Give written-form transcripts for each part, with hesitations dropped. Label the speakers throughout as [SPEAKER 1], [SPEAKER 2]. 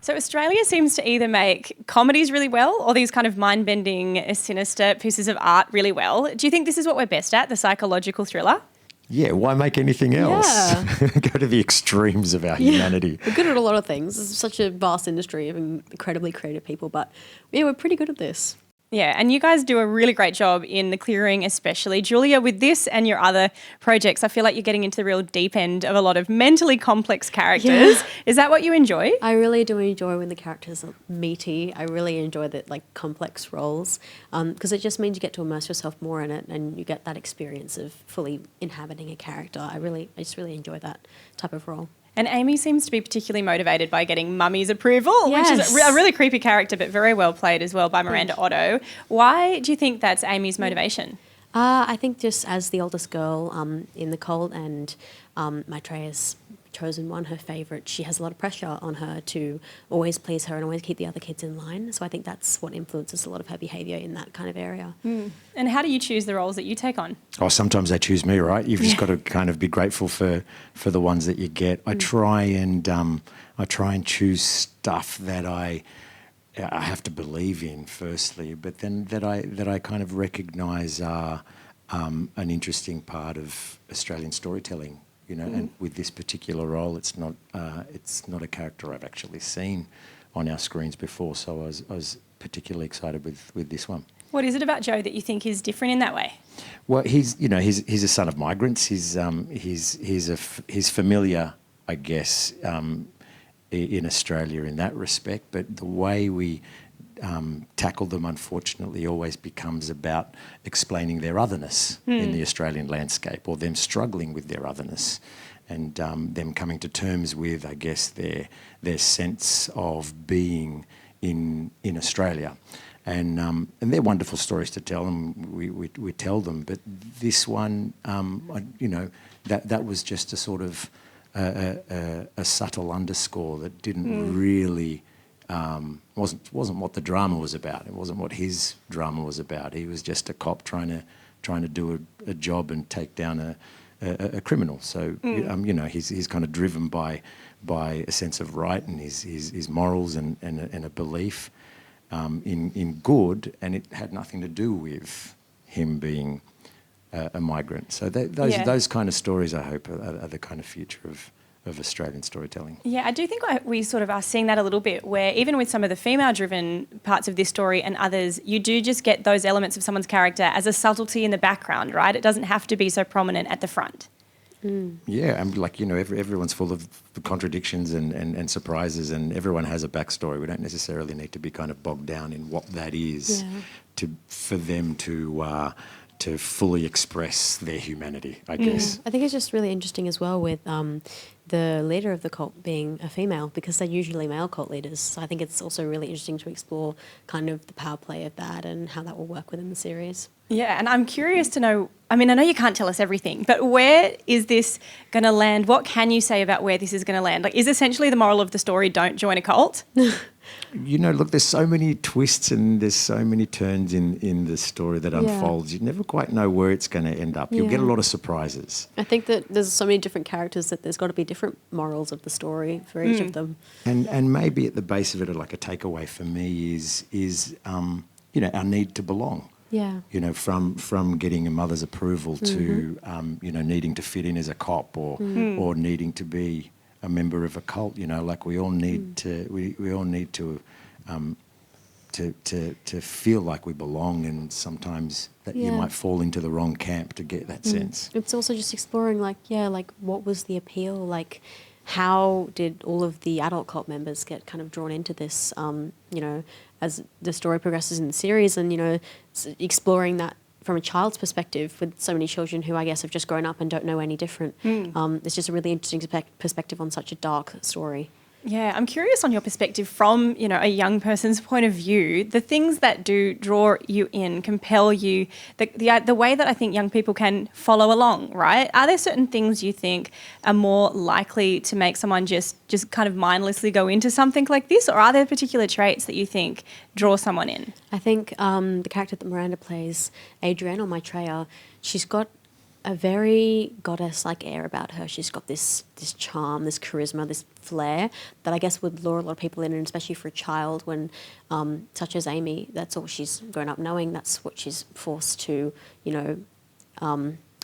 [SPEAKER 1] So Australia seems to either make comedies really well or these kind of mind-bending, sinister pieces of art really well. Do you think this is what we're best at, the psychological thriller?
[SPEAKER 2] Yeah, why make anything else?
[SPEAKER 3] Yeah.
[SPEAKER 2] Go to the extremes of our humanity.
[SPEAKER 3] We're good at a lot of things. It's such a vast industry of incredibly creative people, but yeah, we're pretty good at this.
[SPEAKER 1] Yeah, and you guys do a really great job in The Clearing especially. Julia, with this and your other projects, I feel like you're getting into the real deep end of a lot of mentally complex characters.
[SPEAKER 3] Yeah.
[SPEAKER 1] Is that what you enjoy?
[SPEAKER 3] I really do enjoy when the characters are meaty. I really enjoy the complex roles because it just means you get to immerse yourself more in it and you get that experience of fully inhabiting a character. I just really enjoy that type of role.
[SPEAKER 1] And Amy seems to be particularly motivated by getting Mummy's approval, which is
[SPEAKER 3] Yes.
[SPEAKER 1] a really creepy character, but very well played as well by Miranda Otto. Why do you think that's Amy's motivation?
[SPEAKER 3] I think just as the oldest girl in the cult and Maitreya's chosen one, her favourite, she has a lot of pressure on her to always please her and always keep the other kids in line. So I think that's what influences a lot of her behaviour in that kind of area.
[SPEAKER 1] And how do you choose the roles that you take on?
[SPEAKER 2] Oh, sometimes they choose me, right? You've just got to kind of be grateful for the ones that you get. I try and choose stuff that I have to believe in firstly, but then that I kind of recognise are an interesting part of Australian storytelling. You know, and with this particular role, it's not a character I've actually seen on our screens before. So I was particularly excited with this one.
[SPEAKER 1] What is it about Joe that you think is different in that way?
[SPEAKER 2] Well, he's a son of migrants. He's familiar, I guess, in Australia in that respect. But the way we tackle them, unfortunately, always becomes about explaining their otherness in the Australian landscape, or them struggling with their otherness, and them coming to terms with, I guess, their sense of being in Australia. And they're wonderful stories to tell, and we tell them. But this one, that was just a sort of a subtle underscore that didn't really wasn't what the drama was about. It wasn't what his drama was about. He was just a cop trying to do a job and take down a criminal. So he's kind of driven by a sense of right and his morals and a belief in good, and it had nothing to do with him being a migrant. So those kind of stories, I hope, are the kind of future of Australian storytelling.
[SPEAKER 1] Yeah, I do think we sort of are seeing that a little bit, where even with some of the female-driven parts of this story and others, you do just get those elements of someone's character as a subtlety in the background, right? It doesn't have to be so prominent at the front.
[SPEAKER 2] Yeah, and everyone's full of contradictions and surprises, and everyone has a backstory. We don't necessarily need to be kind of bogged down in what that is for them to fully express their humanity, I guess.
[SPEAKER 3] I think it's just really interesting as well with the leader of the cult being a female, because they're usually male cult leaders. So I think it's also really interesting to explore kind of the power play of that and how that will work within the series.
[SPEAKER 1] Yeah, and I'm curious to know, I mean, I know you can't tell us everything, but where is this going to land? What can you say about where this is going to land? Like, is essentially the moral of the story, don't join a cult?
[SPEAKER 2] Look, there's so many twists and there's so many turns in the story that unfolds. You never quite know where it's going to end up. You'll get a lot of surprises.
[SPEAKER 3] I think that there's so many different characters that there's got to be different morals of the story for each of them.
[SPEAKER 2] And maybe at the base of it, like a takeaway for me is our need to belong.
[SPEAKER 3] Yeah.
[SPEAKER 2] From getting a mother's approval to needing to fit in as a cop or needing to be a member of a cult. Like we all need to we all need to feel like we belong, and sometimes that you might fall into the wrong camp to get that sense.
[SPEAKER 3] It's also just exploring what was the appeal, like how did all of the adult cult members get kind of drawn into this, as the story progresses in the series, and, exploring that from a child's perspective with so many children who I guess have just grown up and don't know any different. It's just a really interesting perspective on such a dark story.
[SPEAKER 1] Yeah, I'm curious on your perspective from, a young person's point of view, the things that do draw you in, compel you, the way that I think young people can follow along, right? Are there certain things you think are more likely to make someone just kind of mindlessly go into something like this, or are there particular traits that you think draw someone in?
[SPEAKER 3] I think the character that Miranda plays, Adrienne or Maitreya, she's got a very goddess-like air about her. She's got this charm, this charisma, this flair that I guess would lure a lot of people in, and especially for a child when, such as Amy, that's all she's grown up knowing. That's what she's forced to,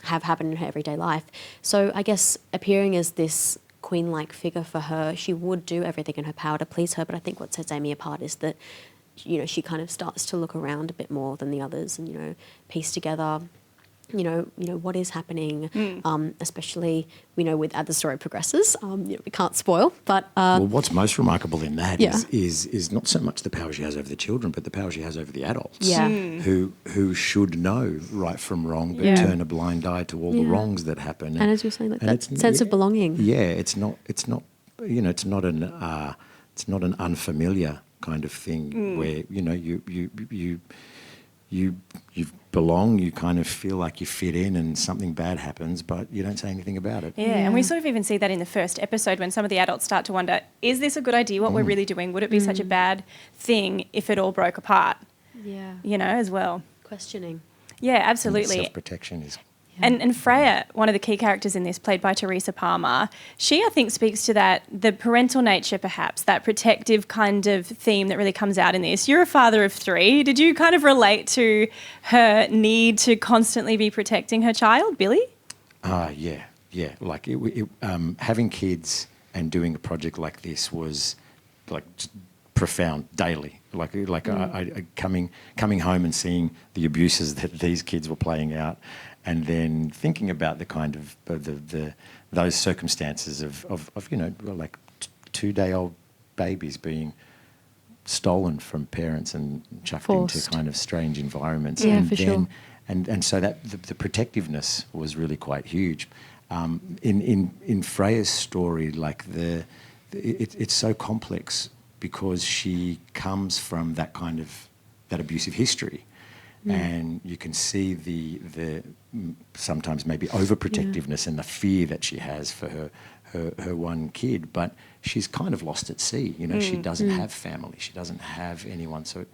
[SPEAKER 3] have happen in her everyday life. So I guess appearing as this queen-like figure for her, she would do everything in her power to please her. But I think what sets Amy apart is that, she kind of starts to look around a bit more than the others and, piece together what is happening, especially, with as the story progresses. We can't spoil, but...
[SPEAKER 2] well, what's most remarkable in that
[SPEAKER 3] Yeah.
[SPEAKER 2] is not so much the power she has over the children, but the power she has over the adults,
[SPEAKER 3] Yeah.
[SPEAKER 2] who should know right from wrong, but
[SPEAKER 1] Yeah.
[SPEAKER 2] turn a blind eye to all the wrongs that happen.
[SPEAKER 3] And as you're saying, like
[SPEAKER 2] and
[SPEAKER 3] that sense of belonging.
[SPEAKER 2] Yeah, it's not an unfamiliar kind of thing where you belong, you kind of feel like you fit in and something bad happens, but you don't say anything about it.
[SPEAKER 1] Yeah, and we sort of even see that in the first episode when some of the adults start to wonder, is this a good idea, what we're really doing? Would it be such a bad thing if it all broke apart?
[SPEAKER 3] Yeah.
[SPEAKER 1] As well.
[SPEAKER 3] Questioning.
[SPEAKER 1] Yeah, absolutely.
[SPEAKER 2] Self-protection is...
[SPEAKER 1] And Freya, one of the key characters in this, played by Teresa Palmer, she, I think, speaks to that, the parental nature perhaps, that protective kind of theme that really comes out in this. You're a father of 3. Did you kind of relate to her need to constantly be protecting her child, Billy?
[SPEAKER 2] Yeah. Like having kids and doing a project like this was like just profound daily. I coming home and seeing the abuses that these kids were playing out, and then thinking about the kind of those circumstances of 2-day-old babies being stolen from parents and chucked into kind of strange environments.
[SPEAKER 3] Yeah,
[SPEAKER 2] and
[SPEAKER 3] for sure.
[SPEAKER 2] And so that the protectiveness was really quite huge. In Freya's story, it's so complex because she comes from that kind of that abusive history. And you can see the sometimes maybe overprotectiveness and the fear that she has for her one kid, but she's kind of lost at sea. She doesn't have family, she doesn't have anyone. So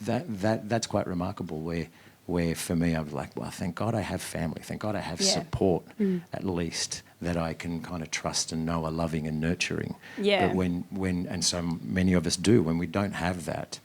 [SPEAKER 2] that's quite remarkable. Where for me, I was like, well, thank God I have family. Thank God I have support at least that I can kind of trust and know are loving and nurturing.
[SPEAKER 1] Yeah.
[SPEAKER 2] But when and so many of us do, when we don't have that.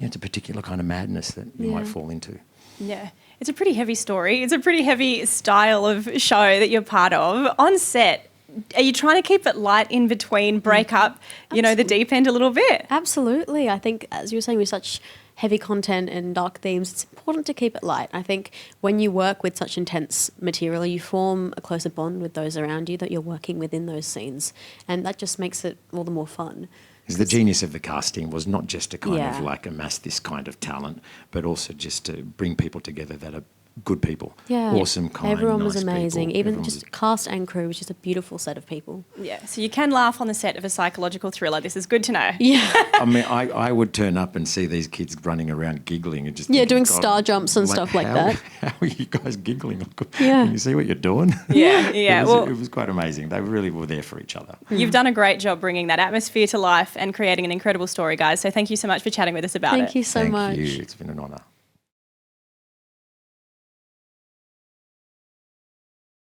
[SPEAKER 2] It's a particular kind of madness that you might fall into.
[SPEAKER 1] Yeah. It's a pretty heavy story. It's a pretty heavy style of show that you're part of. On set, are you trying to keep it light in between, break up, the deep end a little bit?
[SPEAKER 3] Absolutely. I think, as you were saying, with such heavy content and dark themes, it's important to keep it light. I think when you work with such intense material, you form a closer bond with those around you that you're working with in those scenes. And that just makes it all the more fun.
[SPEAKER 2] The genius of the casting was not just to kind of amass this kind of talent, but also just to bring people together that are good people.
[SPEAKER 3] Yeah.
[SPEAKER 2] Awesome, kind,
[SPEAKER 3] Everyone was
[SPEAKER 2] nice
[SPEAKER 3] amazing.
[SPEAKER 2] people.
[SPEAKER 3] Even
[SPEAKER 2] Everyone
[SPEAKER 3] just cast and crew was just a beautiful set of people.
[SPEAKER 1] Yeah, so you can laugh on the set of a psychological thriller. This is good to know.
[SPEAKER 3] Yeah.
[SPEAKER 2] I mean, I would turn up and see these kids running around giggling and just
[SPEAKER 3] Yeah,
[SPEAKER 2] thinking,
[SPEAKER 3] doing
[SPEAKER 2] God,
[SPEAKER 3] star jumps and stuff like that.
[SPEAKER 2] How are you guys giggling?
[SPEAKER 3] Yeah.
[SPEAKER 2] Can you see what you're doing?
[SPEAKER 1] Yeah.
[SPEAKER 2] It was quite amazing. They really were there for each other.
[SPEAKER 1] You've done a great job bringing that atmosphere to life and creating an incredible story, guys. So thank you so much for chatting with us about it.
[SPEAKER 3] Thank you so much.
[SPEAKER 2] Thank you. It's been an honour.